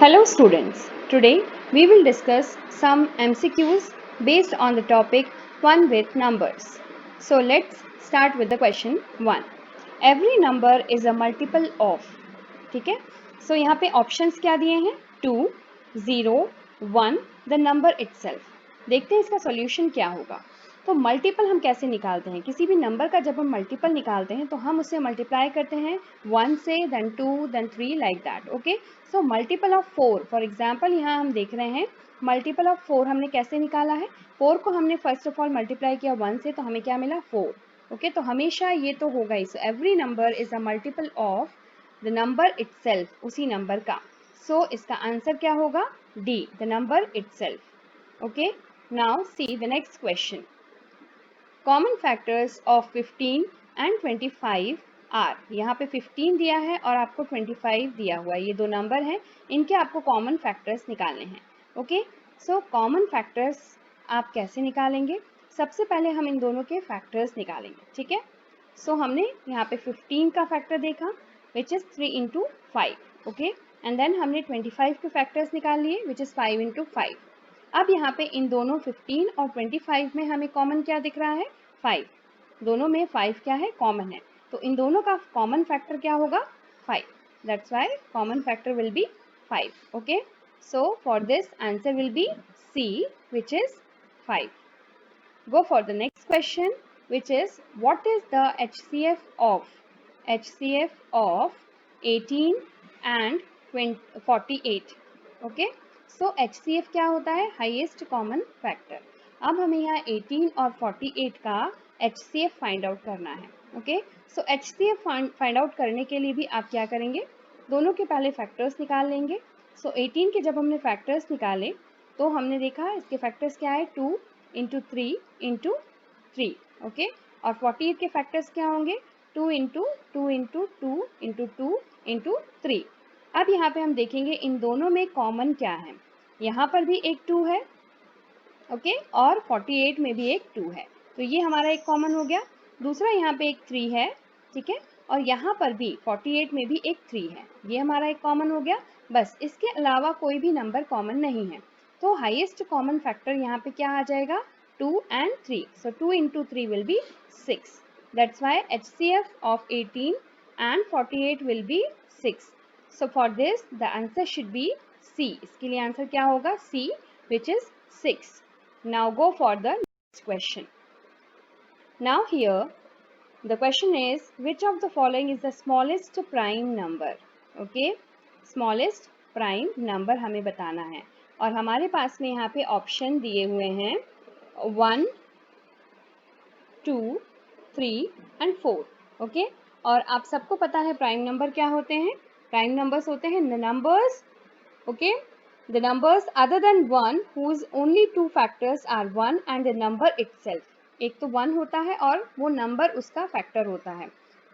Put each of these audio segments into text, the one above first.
Hello students, today we will discuss some MCQs based on the topic one with numbers. So let's start with the question 1. Every number is a multiple of, ठीक है? So यहाँ पे options क्या दिए हैं? 2, 0, 1, the number itself. देखते हैं इसका solution क्या होगा. तो मल्टीपल हम कैसे निकालते हैं? किसी भी नंबर का जब हम मल्टीपल निकालते हैं तो हम उसे मल्टीप्लाई करते हैं 1 से, then 2, then 3 like that. Okay, so multiple of 4, for example यहाँ हम देख रहे हैं मल्टीपल ऑफ 4 हमने कैसे निकाला है. 4 को हमने फर्स्ट ऑफ ऑल मल्टीप्लाई किया 1 से, तो हमें क्या मिला 4. ओके, तो हमेशा ये तो होगा ही. So every number is a multiple of the number itself, उसी नंबर का. सो इसका आंसर क्या होगा? D, the number itself. Okay, now see the next question. Common factors of 15 and 25 are. यहाँ पे 15 दिया है और आपको 25 दिया हुआ है. ये दो नंबर हैं, इनके आपको कॉमन फैक्टर्स निकालने हैं. ओके, सो कॉमन फैक्टर्स आप कैसे निकालेंगे? सबसे पहले हम इन दोनों के फैक्टर्स निकालेंगे. ठीक है, सो हमने यहाँ पे 15 का फैक्टर देखा which is 3 into 5. Okay, and then हमने 25 के फैक्टर्स निकाल लिए विच इज़ 5 इंटू 5. अब यहाँ पे इन दोनों 15 और 25 में हमें कॉमन क्या दिख रहा है? 5. दोनों में 5 क्या है? कॉमन है. तो इन दोनों का कॉमन फैक्टर क्या होगा? 5. That's why common factor will be 5. Okay, so for this answer will B C, which is 5. Go for the next question, which is what is the HCF of 18 and 48. Okay, so HCF क्या होता है? Highest common factor. अब हमें यहाँ 18 और 48 का HCF find out करना है. ओके, सो HCF फाइंड आउट करने के लिए भी आप क्या करेंगे? दोनों के पहले फैक्टर्स निकाल लेंगे. सो 18 के जब हमने फैक्टर्स निकाले तो हमने देखा इसके फैक्टर्स क्या है? 2 इंटू 3 इंटू 3. ओके, और 48 के फैक्टर्स क्या होंगे? 2 इंटू 2 इंटू 2 इंटू 2 इंटू 3. अब यहाँ पे हम देखेंगे इन दोनों में कॉमन क्या है. यहाँ पर भी एक 2 है. ओके, और 48 में भी एक 2 है. तो ये हमारा एक कॉमन हो गया. दूसरा यहाँ पे एक 3 है. ठीक है, और यहाँ पर भी 48 में भी एक 3 है. ये हमारा एक कॉमन हो गया. बस इसके अलावा कोई भी नंबर कॉमन नहीं है. तो हाईएस्ट कॉमन फैक्टर यहाँ पे क्या आ जाएगा? 2 and 3. So 2 into 3 will be 6. That's why HCF of 18 and 48 will be 6. So for this the answer should be C. इसके लिए आंसर क्या होगा? C, which is 6. Now go for the next question. Now here the question is which of the following is the smallest prime number? Okay, smallest prime number हमें बताना है और हमारे पास में यहाँ पे ऑप्शन दिए हुए हैं 1, 2, 3 एंड 4. ओके, और आप सबको पता है प्राइम नंबर क्या होते हैं? प्राइम नंबर्स होते हैं the numbers, okay, the numbers other than 1 whose only two factors are 1 and the number itself. एक तो 1 होता है और वो नंबर उसका फैक्टर होता है.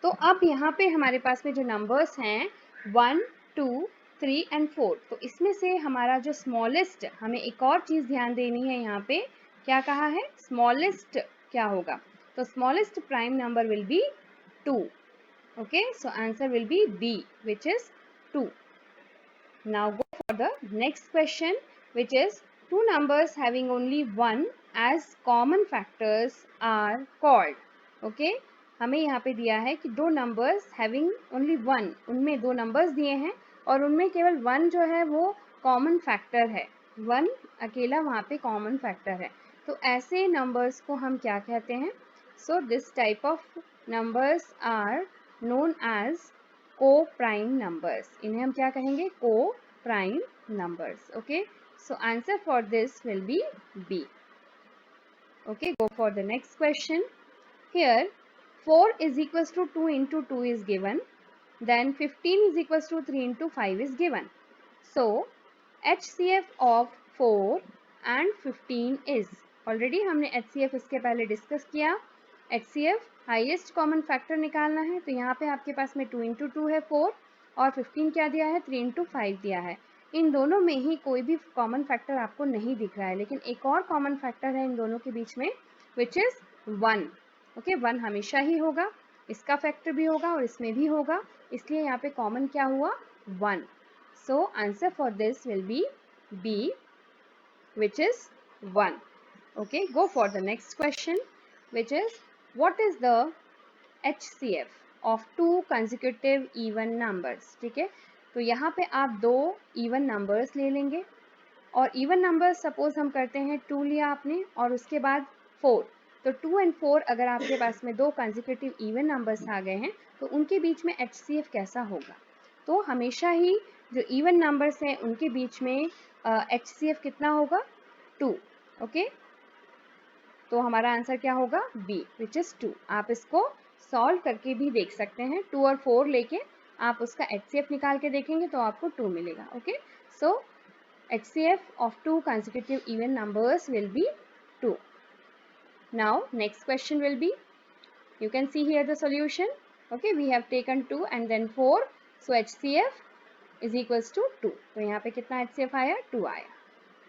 तो अब यहाँ पे हमारे पास में जो नंबर्स हैं 1, 2, 3 एंड 4, तो इसमें से हमारा जो स्मॉलेस्ट, हमें एक और चीज़ ध्यान देनी है. यहाँ पे क्या कहा है? स्मॉलेस्ट क्या होगा? तो smallest prime number will be 2. Okay, so answer will B B, which is 2. Now go for the next question, which is two numbers having only 1 as common factors are called. Okay, हमें यहाँ पे दिया है कि दो numbers having only 1, उनमें दो numbers दिए हैं और उनमें केवल 1 जो है वो common factor है. 1 अकेला वहाँ पे common factor है. तो ऐसे numbers को हम क्या कहते हैं? So this type of numbers are known as co-prime numbers. इन्हें हम क्या कहेंगे? Co-prime numbers. Okay, so answer for this will be B. Okay, go for the next question. Here 4 is equals to 2 into 2 is given, then 15 is equals to 3 into 5 is given. So HCF of 4 and 15 is, already हमने HCF इसके पहले discuss किया. HCF highest common factor निकालना है. तो यहाँ पे आपके पास में 2 इंटू 2 है 4 और 15 क्या दिया है? 3 इंटू 5 दिया है. इन दोनों में ही कोई भी कॉमन फैक्टर आपको नहीं दिख रहा है, लेकिन एक और कॉमन फैक्टर है इन दोनों के बीच में विच इज़ 1. ओके, 1 हमेशा ही होगा, इसका फैक्टर भी होगा और इसमें भी होगा, इसलिए यहाँ पे कॉमन क्या हुआ? 1. So answer for this will be B, which is 1. Okay, go for the next question, which is what is the HCF of 2 consecutive even numbers. ठीक है, तो यहाँ पे आप 2 even numbers ले लेंगे और इवन नंबर सपोज हम करते हैं 2 लिया आपने और उसके बाद 4, तो 2 and 4 अगर आपके पास में 2 कंसेक्यूटिव इवन नंबर्स आ गए हैं तो उनके बीच में HCF कैसा होगा. तो हमेशा ही जो इवन नंबर्स हैं उनके बीच में HCF कितना होगा, 2. ओके, तो हमारा आंसर क्या होगा, B, विच इज 2. आप इसको सॉल्व करके भी देख सकते हैं. 2 और 4 लेके आप उसका HCF निकाल के देखेंगे तो आपको 2 मिलेगा. Okay, so HCF of 2 consecutive even numbers will be 2. Now next question will be, you can see here the solution. Okay, we have taken 2 and then 4, so HCF is equals to 2. तो यहाँ पे कितना HCF आया, 2 आया.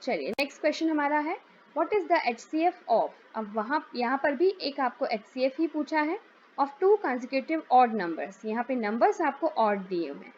चलिए next question हमारा है what is the HCF of. अब यहाँ पर भी एक आपको HCF ही पूछा है of 2 consecutive odd numbers. यहाँ पे numbers आपको odd दिए हुए हैं.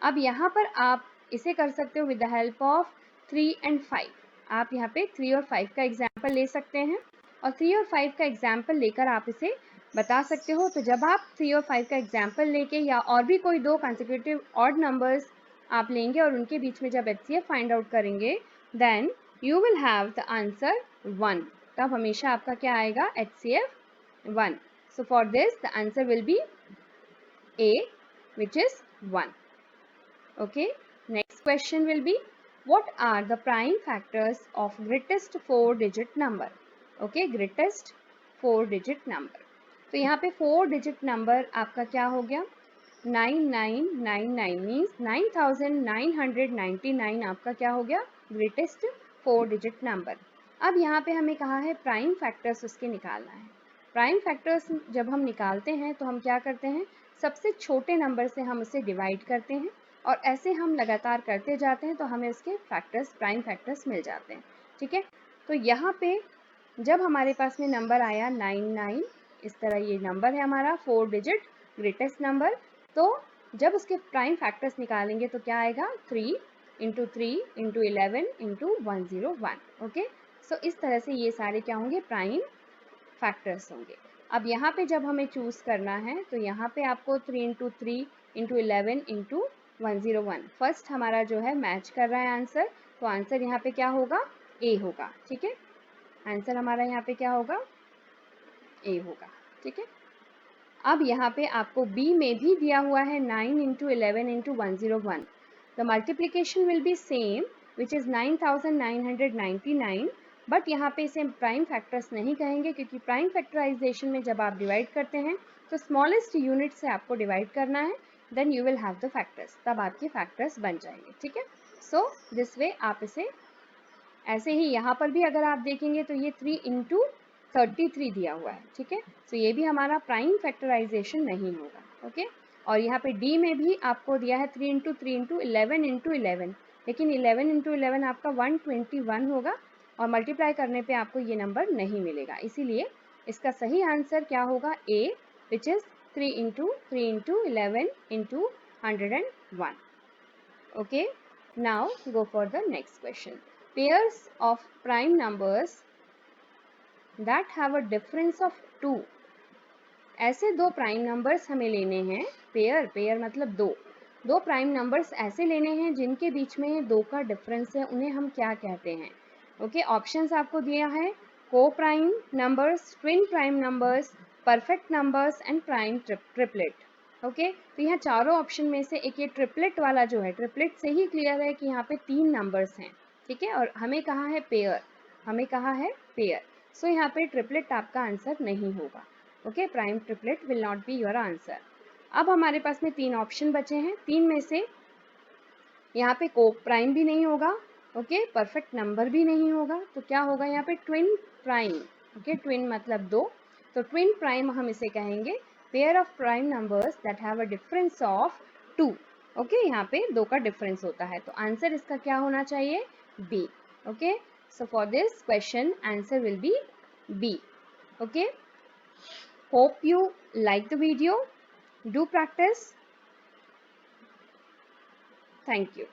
अब यहाँ पर आप इसे कर सकते हो with the help of 3 and 5. आप यहाँ पे 3 और 5 का एग्जाम्पल ले सकते हैं और 3 और 5 का एग्जाम्पल लेकर आप इसे बता सकते हो. तो जब आप 3 और 5 का एग्जाम्पल लेके या और भी कोई 2 कंसेक्यूटिव ऑड नंबर्स आप लेंगे और उनके बीच में जब HCF फाइंड आउट करेंगे then you will have the answer 1. तब हमेशा आपका क्या आएगा, HCF 1. So for this the answer will be A, which is 1. Okay, next question will be what are the prime factors of greatest 4-digit number. Okay, greatest 4-digit number. तो यहाँ पे 4-digit number आपका क्या हो गया, 9999 means 9999 आपका क्या हो गया, greatest 4-digit number. अब यहाँ पे हमें कहा है प्राइम फैक्टर्स उसके निकालना है. प्राइम फैक्टर्स जब हम निकालते हैं तो हम क्या करते हैं, सबसे छोटे नंबर से हम उसे डिवाइड करते हैं और ऐसे हम लगातार करते जाते हैं तो हमें उसके फैक्टर्स, प्राइम फैक्टर्स मिल जाते हैं. ठीक है, तो यहाँ पे जब हमारे पास में नंबर आया 99, इस तरह ये नंबर है हमारा 4 डिजिट ग्रेटेस्ट नंबर, तो जब उसके प्राइम फैक्टर्स निकालेंगे तो क्या आएगा, 3 इंटू 3 इंटू 11 इंटू 101. ओके, सो इस तरह से ये सारे क्या होंगे, प्राइम फैक्टर्स होंगे. अब यहाँ पे जब हमें चूज़ करना है तो यहाँ पे आपको 3 इंटू 3 इंटू 11 इंटू 101 फर्स्ट हमारा जो है मैच कर रहा है आंसर, तो आंसर यहाँ पे क्या होगा, A होगा. ठीक है, आंसर हमारा यहाँ पे क्या होगा, A होगा. ठीक है, अब यहाँ पे आपको B में भी दिया हुआ है 9 into 11 into 101. The multiplication will be same which is 9999, but यहाँ पे इसे प्राइम फैक्टर्स नहीं कहेंगे क्योंकि प्राइम फैक्टराइजेशन में जब आप डिवाइड करते हैं तो स्मॉलेस्ट यूनिट से आपको डिवाइड करना है, then you will have the factors, तब आपके फैक्टर्स बन जाएंगे. ठीक है, सो दिस वे आप इसे ऐसे ही यहाँ पर भी अगर आप देखेंगे तो ये 3 इंटू 33 दिया हुआ है. ठीक है, सो ये भी हमारा प्राइम फैक्टराइजेशन नहीं होगा. ओके, और यहाँ पे D में भी आपको दिया है 3 इंटू 3 इंटू 11 इंटू 11, लेकिन 11 इंटू 11 आपका 121 होगा और मल्टीप्लाई करने पे आपको ये नंबर नहीं मिलेगा. इसीलिए इसका सही आंसर क्या होगा, A, which is 3 into 3 into 11 into 101. Okay, now go for the next question. Pairs of prime numbers that have a difference of 2. ऐसे दो प्राइम नंबर्स हमें लेने हैं, पेयर मतलब दो प्राइम नंबर्स ऐसे लेने हैं जिनके बीच में 2 का डिफरेंस है, उन्हें हम क्या कहते हैं. ओके, ऑप्शंस आपको दिया है, को prime numbers, twin prime numbers, perfect numbers and prime triplet. Okay, तो यहाँ चारों ऑप्शन में से एक ये ट्रिपलेट वाला जो है, ट्रिपलेट से ही क्लियर है कि यहाँ पे 3 नंबर्स हैं. ठीक है, और हमें कहा है पेयर, सो यहाँ पे ट्रिपलेट आपका आंसर नहीं होगा. Okay, prime triplet will not be your answer. अब हमारे पास में 3 ऑप्शन बचे हैं, 3 में से यहाँ पे को प्राइम भी नहीं होगा, ओके, परफेक्ट नंबर भी नहीं होगा, तो क्या होगा यहाँ पे, ट्विन प्राइम. ओके, ट्विन मतलब 2, तो ट्विन प्राइम हम इसे कहेंगे, pair of prime numbers that have a difference of 2. Okay, यहाँ पे 2 का डिफरेंस होता है, तो आंसर इसका क्या होना चाहिए, B. Okay, so for this question answer will B B. Okay, hope you like the video. Do practice. Thank you.